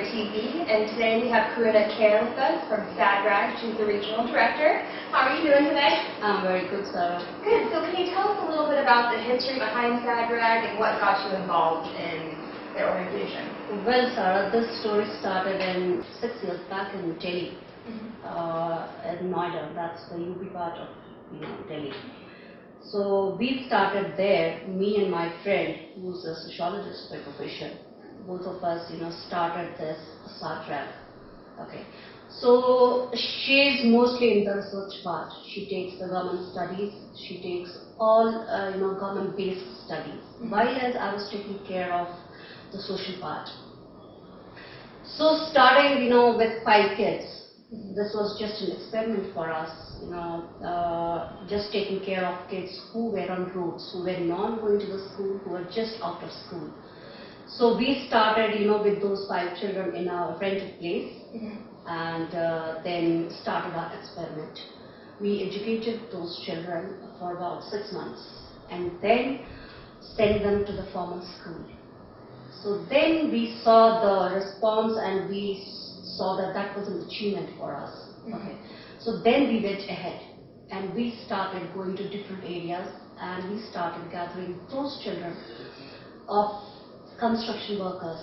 YSTV, and today we have Karuna Kher with us from SADRAG. She's the regional director. How are you doing today? I'm very good, Sarah. Good. So can you tell us a little bit about the history behind SADRAG and what got you involved in their organization? Well, Sarah, this story started 6 years back in Delhi, in Noida. That's the UP part of Delhi. So we started there, me and my friend, who's a sociologist by profession. Both of us, started this SADRAG. Okay. So she's mostly in the research part. She takes the government studies. She takes all, government-based studies. While as I was taking care of the social part. So starting, with 5 kids. This was just an experiment for us, just taking care of kids who were on roads, who were not going to the school, who were just out of school. So we started, with those 5 children in a rented place, and then started our experiment. We educated those children for about 6 months, and then sent them to the formal school. So then we saw the response, and we saw that that was an achievement for us. Okay. So then we went ahead, and we started going to different areas, and we started gathering those children of construction workers,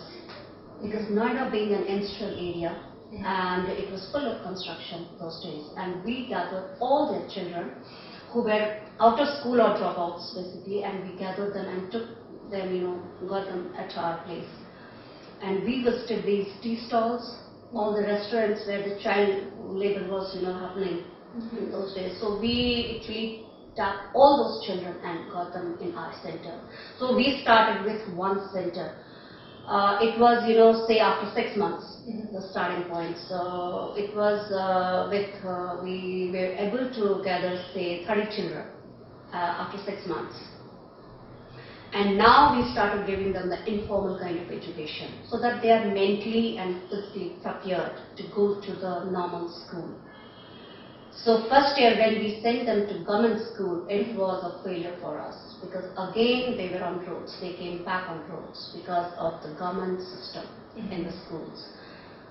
because Noida being an industrial area, and it was full of construction those days, and we gathered all their children who were out of school or dropouts basically, and we gathered them and took them, got them at our place. And we visited these tea stalls, all the restaurants where the child labor was, happening in those days. So we actually tapped all those children and got them in our center. So we started with one center. It was, say after 6 months, the starting point. So it was we were able to gather, say, 30 children after 6 months. And now we started giving them the informal kind of education, so that they are mentally and physically prepared to go to the normal school. So first year when we sent them to government school, it was a failure for us, because again they were on roads. They came back on roads because of the government system in the schools.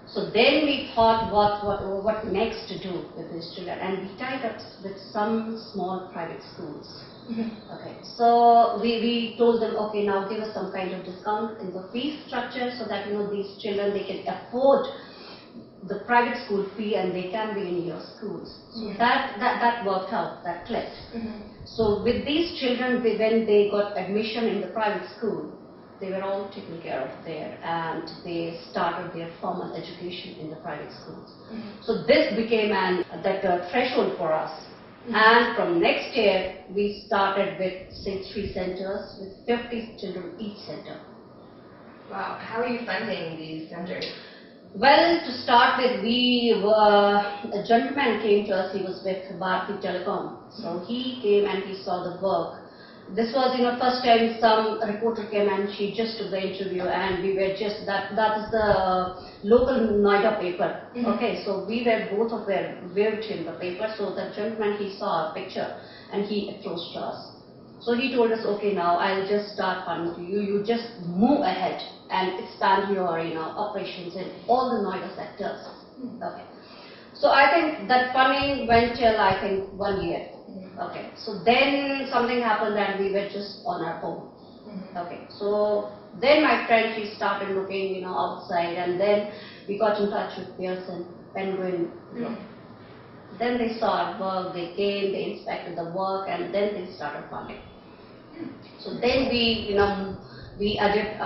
So then we thought what next to do with these children, and we tied up with some small private schools. Okay, so we told them, okay, now give us some kind of discount in the fee structure, so that these children, they can afford the private school fee and they can be in your schools. So that worked out, that clicked. So with these children, when they got admission in the private school, they were all taken care of there, and they started their formal education in the private schools. So this became that threshold for us. And from next year, we started with, say, 3 centers with 50 children each center. Wow. How are you funding these centers? Well, to start with, a gentleman came to us. He was with Bharti Telecom. So he came and he saw the work. This was, first time some reporter came and she just took the interview, and we were just, that is the local Noida paper. Okay, so we were both of them viewed in the paper. So the gentleman, he saw a picture and he approached us. So he told us, okay, now I'll just start funding you. You just move ahead and expand your, operations in all the Noida sectors. Okay. So I think that funding went till, I think, 1 year. Okay, so then something happened and we were just on our own. Okay, so then my friend, she started looking, outside, and then we got in touch with Pearson, Penguin. Then they saw our work, they came, they inspected the work, and then they started funding. So then we added,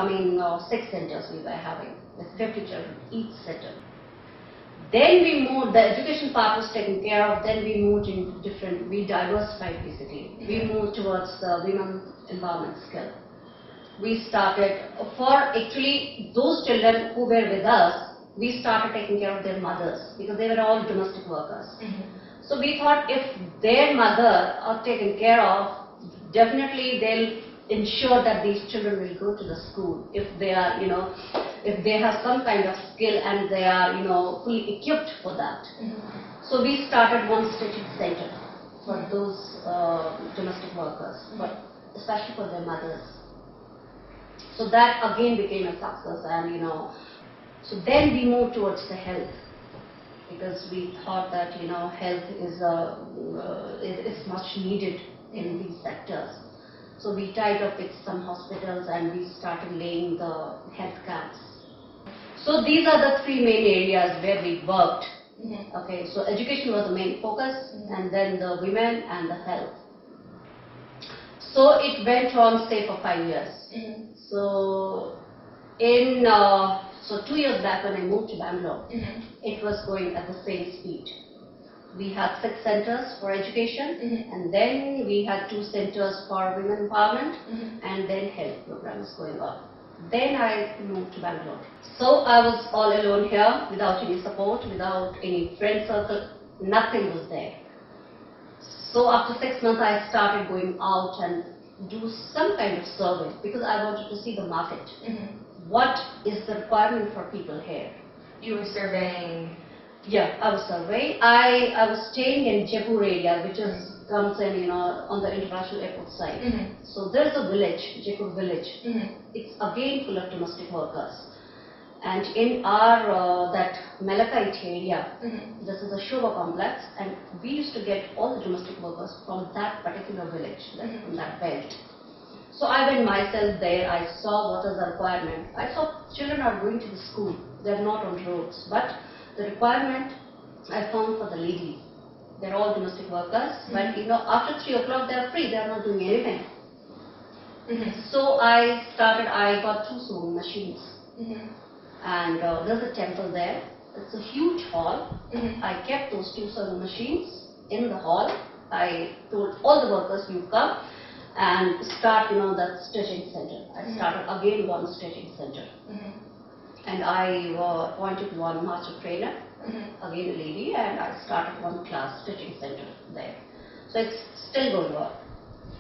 6 centers we were having, with 50 children each center. Then we moved, the education part was taken care of, then we moved into we diversified basically. We moved towards women empowerment skill. We started, for actually those children who were with us, we started taking care of their mothers, because they were all domestic workers. So we thought if their mother are taken care of, definitely they'll ensure that these children will go to the school if they are, if they have some kind of skill and they are, fully equipped for that. So we started one stitching center for those domestic workers, but especially for their mothers. So that again became a success, and So then we moved towards the health, because we thought that health is much needed in these sectors. So we tied up with some hospitals and we started laying the health camps. So these are the three main areas where we worked. Okay, so education was the main focus, and then the women and the health. So it went on, say, for 5 years. So so 2 years back when I moved to Bangalore, it was going at the same speed. We had 6 centers for education, and then we had 2 centers for women empowerment, and then health programs going on. Then I moved to Bangalore. So I was all alone here, without any support, without any friend circle, nothing was there. So after 6 months I started going out and do some kind of survey, because I wanted to see the market. What is the requirement for people here? You were surveying? Yeah, I was surveying. I was staying in Jaipur area, which comes in, on the international airport side. So there's a village, Jaipur village. It's again full of domestic workers. And in our that Malachite area, this is a Shobha complex, and we used to get all the domestic workers from that particular village, from that belt. So I went myself there, I saw what is the requirement. I saw children are going to the school, they're not on roads, but the requirement I found for the ladies. They're all domestic workers, but after 3 o'clock they're free, they're not doing anything. So I got 2 sewing machines. And there's a temple there. It's a huge hall. I kept those 2 sewing machines in the hall. I told all the workers, you come and start, that stitching center. I started again one stitching center. And I appointed one master trainer, again a lady, and I started one class stitching center there. So it's still going on.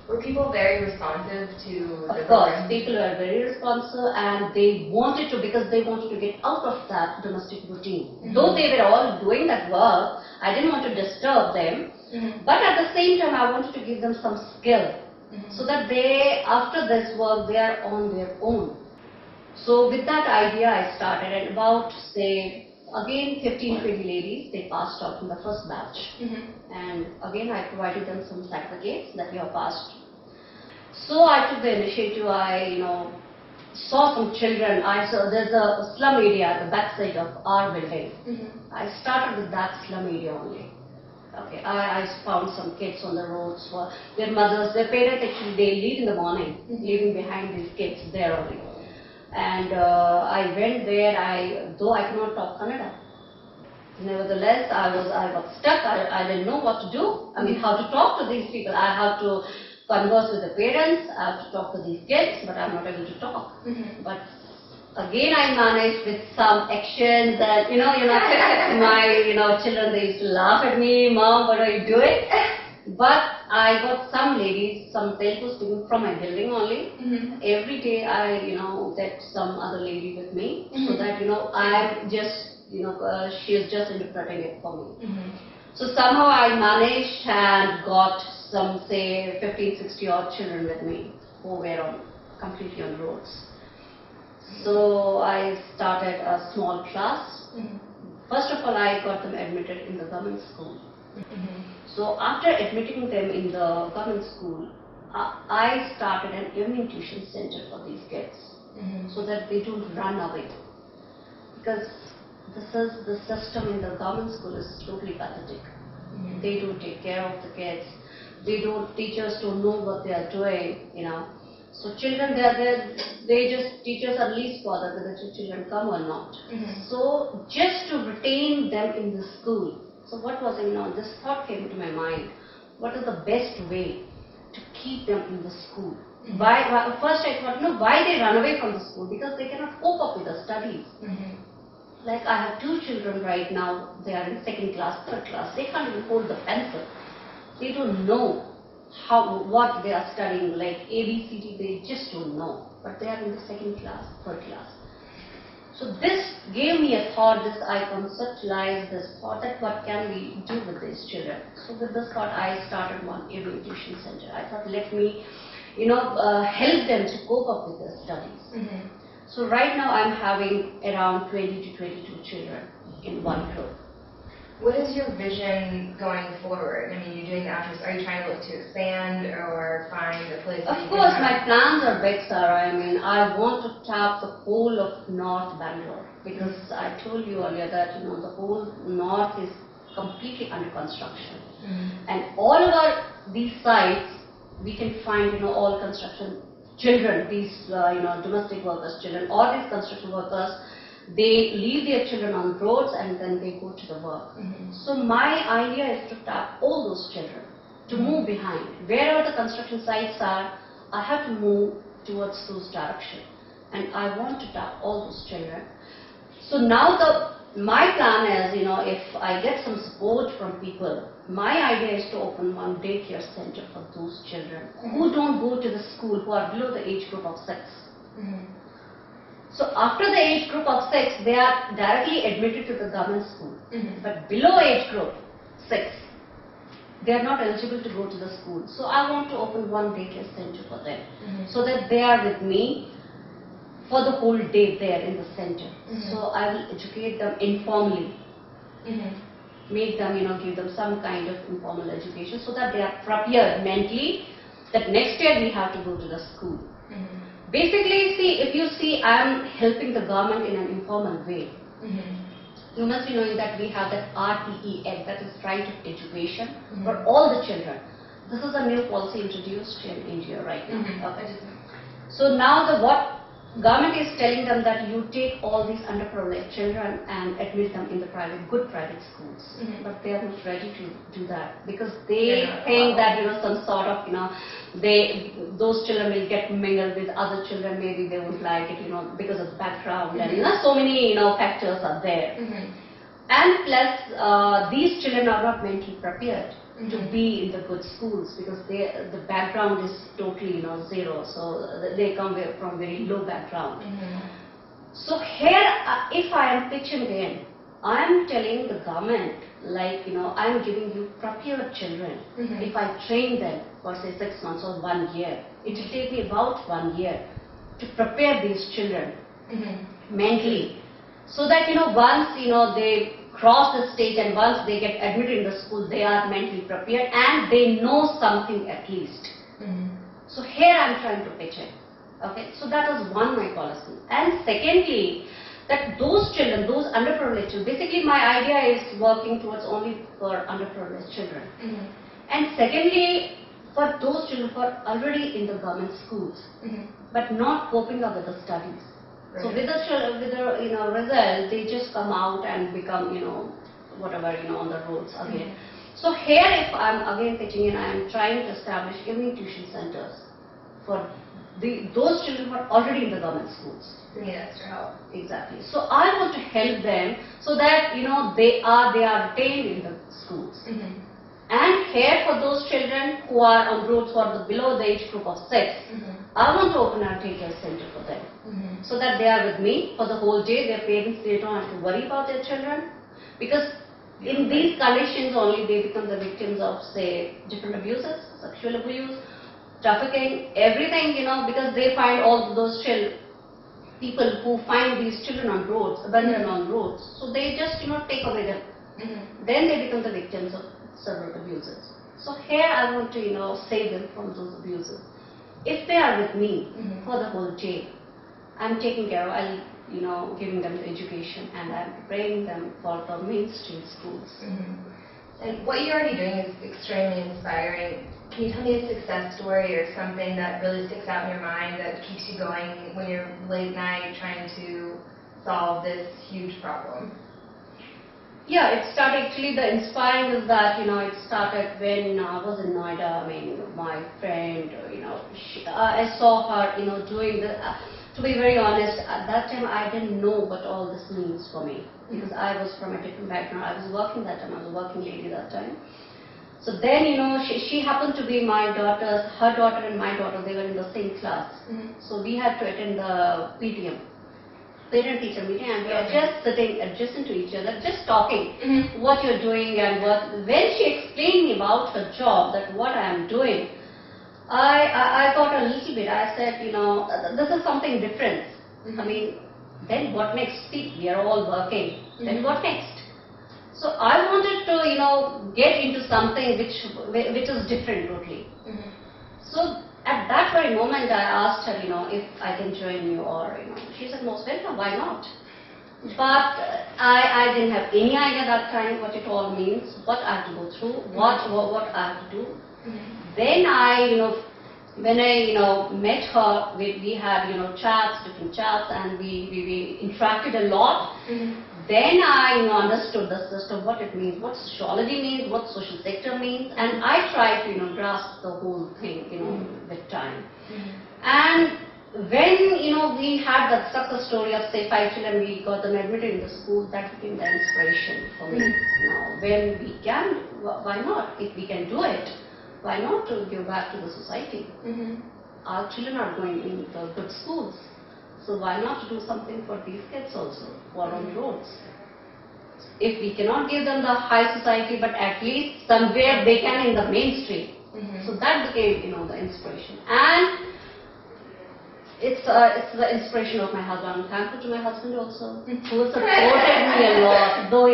Were people very responsive to the Of course, people were very responsive, and they wanted to, because they wanted to get out of that domestic routine. Though they were all doing that work, I didn't want to disturb them, but at the same time I wanted to give them some skill, so that they, after this work, they are on their own. So with that idea I started, and about, say, again 15-20 ladies, they passed out in the first batch. And again I provided them some certificates that you have passed. So I took the initiative. I saw some children. I saw there's a slum area at the backside of our building. I started with that slum area only. Okay, I found some kids on the roads, for their mothers, their parents actually, they leave in the morning, leaving behind these kids there only. And I went there, though I could not talk Kannada. Nevertheless, I got stuck. I didn't know what to do. I mean, how to talk to these people. I have to converse with the parents, I have to talk to these kids, but I'm not able to talk. But again, I managed with some actions that, my children, they used to laugh at me, Mom, what are you doing? But I got some ladies, some Telugu students from my building only. Every day I, get some other lady with me, so that, I'm just, she is just interpreting it for me. So somehow I managed and got some, say, 15-60 odd children with me who were completely on roads. So I started a small class. First of all, I got them admitted in the government school. So after admitting them in the government school, I started an evening tuition center for these kids, so that they don't run away. Because the system in the government school is totally pathetic. They don't take care of the kids. Teachers don't know what they are doing, So children, teachers are least bothered whether the children come or not. So just to retain them in the school. So what was, this thought came into my mind. What is the best way to keep them in the school? First I thought, why they run away from the school? Because they cannot cope up with the studies. Like I have 2 children right now, they are in 2nd class, 3rd class, they can't even hold the pencil. They don't know what they are studying, like ABCD, they just don't know. But they are in the 2nd class, 3rd class. So this gave me a thought, I conceptualized this thought that what can we do with these children. So with this thought I started one evening tuition center. I thought let me, help them to cope up with their studies. So right now I'm having around 20 to 22 children in one group. What is your vision going forward? I mean, you're doing the outreach. Are you trying to look to expand or find a place? Of course, my plans are big, Sarah. I mean, I want to tap the whole of North Bangalore because I told you earlier that the whole North is completely under construction, and all over these sites we can find all construction children, these domestic workers children, or these construction workers. They leave their children on roads and then they go to the work. So my idea is to tap all those children, to move behind. Wherever the construction sites are, I have to move towards those directions. And I want to tap all those children. So now my plan is, if I get some support from people, my idea is to open one daycare center for those children who don't go to the school, who are below the age group of 6. So after the age group of 6, they are directly admitted to the government school. But below age group 6, they are not eligible to go to the school. So I want to open one daycare center for them, so that they are with me for the whole day there in the center. So I will educate them informally, make them, give them some kind of informal education so that they are prepared mentally that next year we have to go to the school. Basically, if you see, I am helping the government in an informal way. You must be knowing that we have that RTE Act, that is Right of Education, for all the children. This is a new policy introduced in India right now. So now what government is telling them that you take all these underprivileged children and admit them in the good private schools. But they are not ready to do that because they think that some sort of those children will get mingled with other children. Maybe they won't like it because of the background and so many factors are there. And plus these children are not mentally prepared to be in the good schools because the background is totally zero, so they come from very low background. So here if I am pitching in, I am telling the government like I am giving you prepared children. If I train them for say 6 months or 1 year, it will take me about 1 year to prepare these children mentally, so that once they cross the stage and once they get admitted in the school, they are mentally prepared and they know something at least. So here I am trying to pitch it. Okay, so that is one my policy. And secondly, that those children, those underprivileged children, basically my idea is working towards only for underprivileged children. And secondly, for those children who are already in the government schools, but not coping up with the studies. So with the result, they just come out and become whatever on the roads again. So here, if I'm again pitching in, I am trying to establish evening tuition centers for those children who are already in the government schools. Yes, to help. Exactly. So I want to help them so that they are retained in the schools. And here for those children who are on roads who are below the age group of 6, I want to open a daycare center for them. So that they are with me for the whole day. Their parents, they don't have to worry about their children, because in these conditions only they become the victims of say different abuses, sexual abuse, trafficking, everything, because they find all those people who find these children on roads, abandoned on roads, so they just take away them. Then they become the victims of several abuses. So here I want to save them from those abuses. If they are with me for the whole day, I'm taking care of, I'll giving them the education and I'm preparing them for the mainstream schools. And what you're already doing is extremely inspiring. Can you tell me a success story or something that really sticks out in your mind that keeps you going when you're late night trying to solve this huge problem? Yeah, it started actually, the inspiring is that, it started when I was in Noida. I mean, my friend, I saw her, doing the, to be very honest, at that time I didn't know what all this means for me, because I was from a different background. I was working that time, I was a working lady that time. So then, she happened to be my daughter's, her daughter and my daughter, they were in the same class. So we had to attend the PTM, parent-teacher meeting, and we were just sitting adjacent to each other, just talking what you're doing and what. When she explained me about her job, that what I am doing, I got a little bit. I said, this is something different. I mean, then what next? See, we are all working. Then what next? So I wanted to, get into something which is different totally. So at that very moment, I asked her, if I can join you, or she said, most welcome. Why not? But I didn't have any idea that time what it all means, what I have to go through, what I have to do. Then when I met her, we had different chats, and we interacted a lot. Then I understood the system, what it means, what sociology means, what social sector means, and I tried to grasp the whole thing with time. And when we had that success story of say 5 children, we got them admitted in the school, that became the inspiration for me. Now when we can, why not? If we can do it, why not to give back to the society? Our children are going in the good schools, so why not to do something for these kids also who are on the roads? If we cannot give them the high society, but at least somewhere they can in the mainstream. So that became the inspiration. And it's the inspiration of my husband. I'm thankful to my husband also, who supported me a lot. Though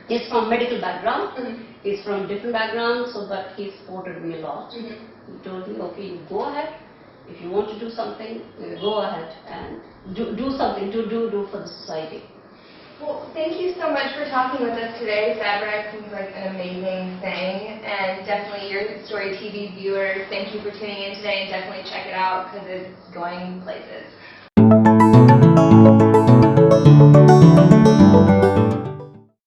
he's from medical background, he's from different background, but he supported me a lot. He told me, okay, you go ahead. If you want to do something, go ahead and do something to do for the society. Well, thank you so much for talking with us today. SADRAG seems like an amazing thing, and definitely your Story TV viewers, thank you for tuning in today, and definitely check it out because it's going places.